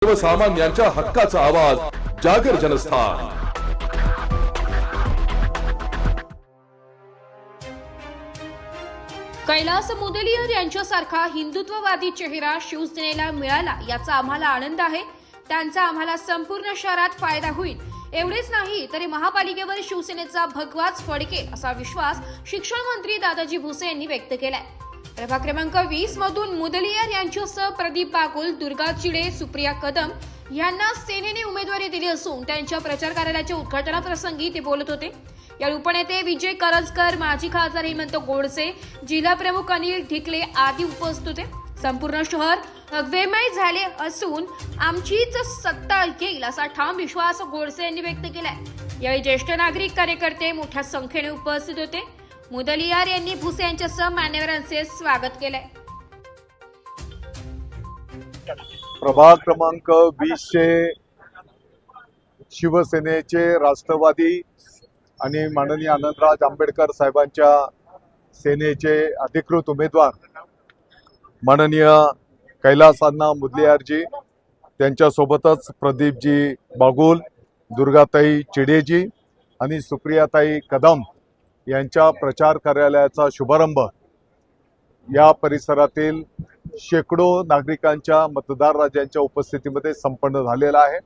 सर्वसामान्यांच्या हक्काचा आवाज जागर जनस्थान। कैलास मुदलियार यांच्यासारखा हिंदुत्ववादी चेहरा शिवसेनेला मिळाला याचा आम्हाला आनंद आहे। त्यांचा आम्हाला संपूर्ण शहरात फायदा होईल। एवढेच नाही तरी महापालिकेवर शिवसेनेचा भगवाच फडकेल असा विश्वास शिक्षण मंत्री दादाजी भुसे यांनी व्यक्त केलाय। प्रभाग क्रमांक 20 मधून मुदलियार यांच्यासह प्रदीप बागुल, दुर्गा चिडे, सुप्रिया कदम यांना सेनेने उमेदवारी दिली असून त्यांच्या प्रचार कार्यालयाच्या उद्घाटनाप्रसंगी ते बोलत होते। या उपनेते विजय करंजकर, माजी खासदार हेमंत गोडसे, जिल्हा प्रमुख अनिल ढिकले आदी उपस्थित होते। संपूर्ण शहर अग्वेमय झाले असून आमचीच सत्ता येईल असा ठाम विश्वास गोडसे यांनी व्यक्त केलाय। यावेळी ज्येष्ठ नागरिक, कार्यकर्ते मोठ्या संख्येने उपस्थित होते। मुदलियार यांनी भुसे यांच्यासह मान्यवरांचे स्वागत केले। प्रभाग क्रमांक 20 चे शिवसेनेचे, राष्ट्रवादी आणि माननीय आनंदराज आंबेडकर साहेबांच्या सेनेचे अधिकृत उमेदवार माननीय कैलासअण्णा मुदलियारजी, त्यांच्यासोबतच प्रदीपजी बागुल, दुर्गाताई चिडेजी आणि सुप्रियाताई कदम यांच्या प्रचार कार्यालयाचा शुभारंभ या परिसरातील शेकडो नागरिकांच्या, मतदार राजांच्या उपस्थितीमध्ये संपन्न झालेला आहे।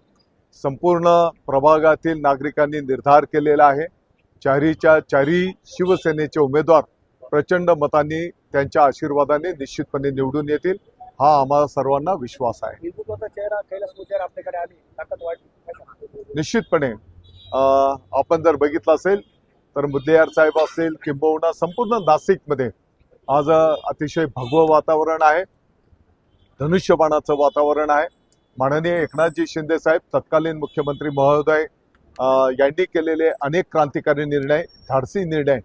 संपूर्ण प्रभागातील नागरिकांनी निर्धार केलेला आहे, चारीच्या चारी शिवसेनेचे उमेदवार प्रचंड मतांनी, त्यांच्या आशीर्वादाने निश्चितपणे निवडून येतील, हा आम्हाला सर्वांना विश्वास आहे। हिंदुत्वाचा चेहरा कैलास मुदलियार आपल्याकडे आली, ताकद वाढली निश्चितपणे आपण जर बघितलं असेल तर मुदलियार साहेब असेल किंबहुना संपूर्ण नाशिकमध्ये आज अतिशय भगवं वातावरण आहे, धनुष्यबाणाचं वातावरण आहे। माननीय एकनाथजी शिंदे साहेब, तत्कालीन मुख्यमंत्री महोदय यांनी केलेले अनेक क्रांतिकारी निर्णय, धाडसी निर्णय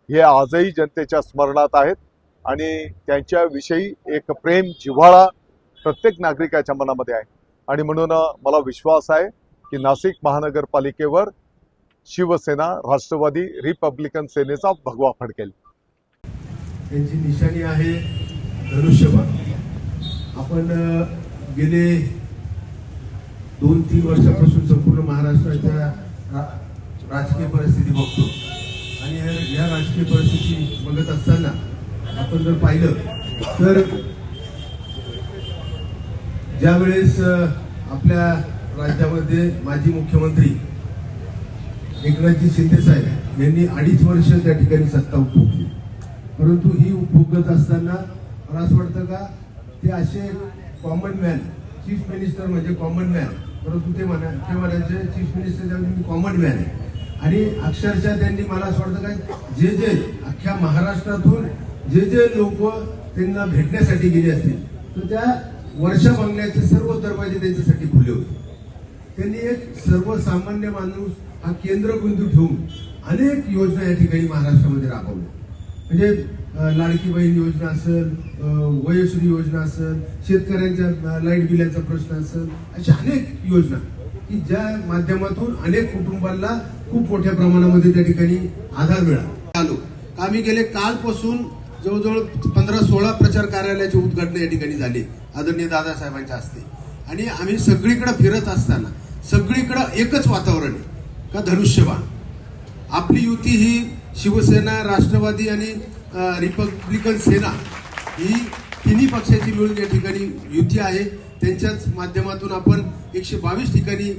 हे आजही जनतेच्या स्मरणात आहेत आणि त्यांच्याविषयी एक प्रेम, जिव्हाळा प्रत्येक नागरिकाच्या मनामध्ये आहे आणि म्हणून मला विश्वास आहे की नाशिक महानगरपालिकेवर शिवसेना, राष्ट्रवादी, रिपब्लिकन सेनेचा भगवा फडकेल। त्यांची निशाणी आहे धनुष्यबाण। आपण गेले 2-3 वर्षापासून संपूर्ण महाराष्ट्राच्या राजकीय परिस्थिती बघतो आणि या राजकीय परिस्थिती बघत असताना आपण जर पाहिलं तर ज्यावेळेस आपल्या राज्यामध्ये माजी मुख्यमंत्री एकनाथजी शिंदे साहेब यांनी 2.5 वर्ष त्या ठिकाणी सत्ता उपभोगली, परंतु ही उपभोगत असताना मला असं वाटतं का ते असे कॉमन मॅन, चीफ मिनिस्टर म्हणजे कॉमन मॅन, परंतु ते म्हणायचे चीफ मिनिस्टर कॉमन मॅन आहे आणि अक्षरशः त्यांनी, मला असं वाटतं काय जे अख्ख्या महाराष्ट्रातून जे लोक त्यांना भेटण्यासाठी गेले असतील तर त्या वर्षा बंगल्याचे सर्व दरवाजे त्यांच्यासाठी खुले होते। त्यांनी एक सर्वसामान्य माणूस हा केंद्रबिंदू ठेवून अनेक योजना या ठिकाणी महाराष्ट्रामध्ये राबवल्या, म्हणजे लाडकी बहीण योजना असेल, वयोश्री योजना असेल, शेतकऱ्यांच्या लाईट बिलाचा प्रश्न असेल, अशा अनेक योजना की ज्या माध्यमातून अनेक कुटुंबांना खूप मोठ्या प्रमाणामध्ये त्या ठिकाणी आधार मिळाला। आलो आम्ही गेले कालपासून जवळजवळ 15-16 प्रचार कार्यालयाचे उद्घाटन या ठिकाणी झाले आदरणीय दादासाहेबांच्या हस्ते आणि आम्ही सगळीकडे फिरत असताना सगळीकडे एकच वातावरण आहे का धनुष्यबाण। आपली युती ही शिवसेना, राष्ट्रवादी आणि रिपब्लिकन सेना ही तिन्ही पक्षाची मिळून या ठिकाणी युती आहे। त्यांच्याच माध्यमातून आपण 122 ठिकाणी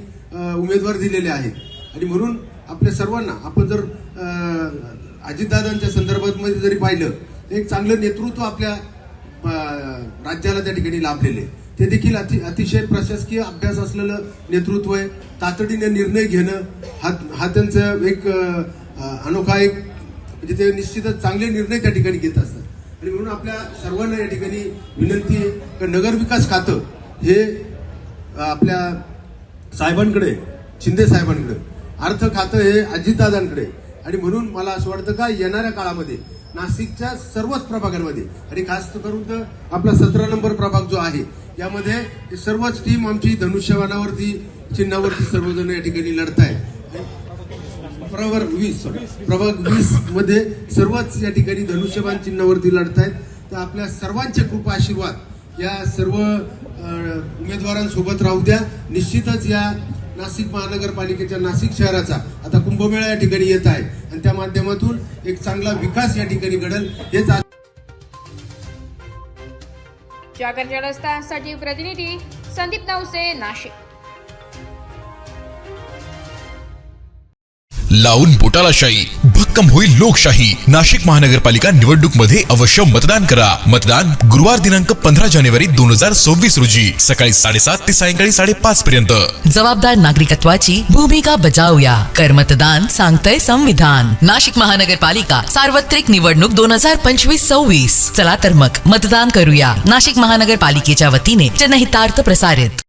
उमेदवार दिलेले आहेत आणि म्हणून आपल्या सर्वांना, आपण जर अजितदादांच्या संदर्भात मध्ये जरी पाहिलं तर एक चांगलं नेतृत्व आपल्या राज्याला त्या ठिकाणी लाभलेले, ते देखील अतिशय प्रशासकीय अभ्यास असलेलं नेतृत्व आहे। तातडीने निर्णय घेणं हा त्यांचा एक अनोखा एक, म्हणजे ते निश्चितच चांगले निर्णय त्या ठिकाणी घेत असतात आणि म्हणून आपल्या सर्वांना या ठिकाणी विनंती आहे की नगर विकास खातं हे आपल्या साहेबांकडे, शिंदे साहेबांकडे, अर्थ खातं हे अजितदादांकडे आणि म्हणून मला असं वाटतं का येणाऱ्या काळामध्ये नाशिकच्या सर्वच प्रभागांमध्ये आणि खास करून तर आपला 17 नंबर प्रभाग जो आहे यामध्ये सर्वच टीम आमची धनुष्यबाणावरती, चिन्हावरती सर्वजण या ठिकाणी लढताय। प्रभाग 20 मध्ये सर्वच या ठिकाणी धनुष्यबाण चिन्हावरती लढतायत। तर आपल्या सर्वांचे कृपा आशीर्वाद या सर्व उमेदवारांसोबत राहू द्या. निश्चितच या नाशिक महानगरपालिकेच्या नाशिक शहराचा आता कुंभमेळा या ठिकाणी येत आहे आणि त्या माध्यमातून एक चांगला विकास या ठिकाणी घडेल हेच आज जागर जनस्थानसाठी प्रतिनिधी संदीप नवसे, नाशिक. लावून बोटाला शाई, भक्कम होईल लोकशाही. नाशिक महानगरपालिका निवडणूक मध्ये अवश्य मतदान करा. मतदान गुरुवार दिनांक 15 जानेवारी 2024 रोजी सकाळी 7:30 ते सायंकाळी 5:30 पर्यंत. जबाबदार नागरिकत्वाची भूमिका बजावूया. कर मतदान सांगतंय संविधान. नाशिक महानगरपालिका सार्वत्रिक निवडणूक 2025-26. चला तर मग मतदान करूया. नाशिक महानगरपालिकेच्या वतीने जनहितार्थ प्रसारित.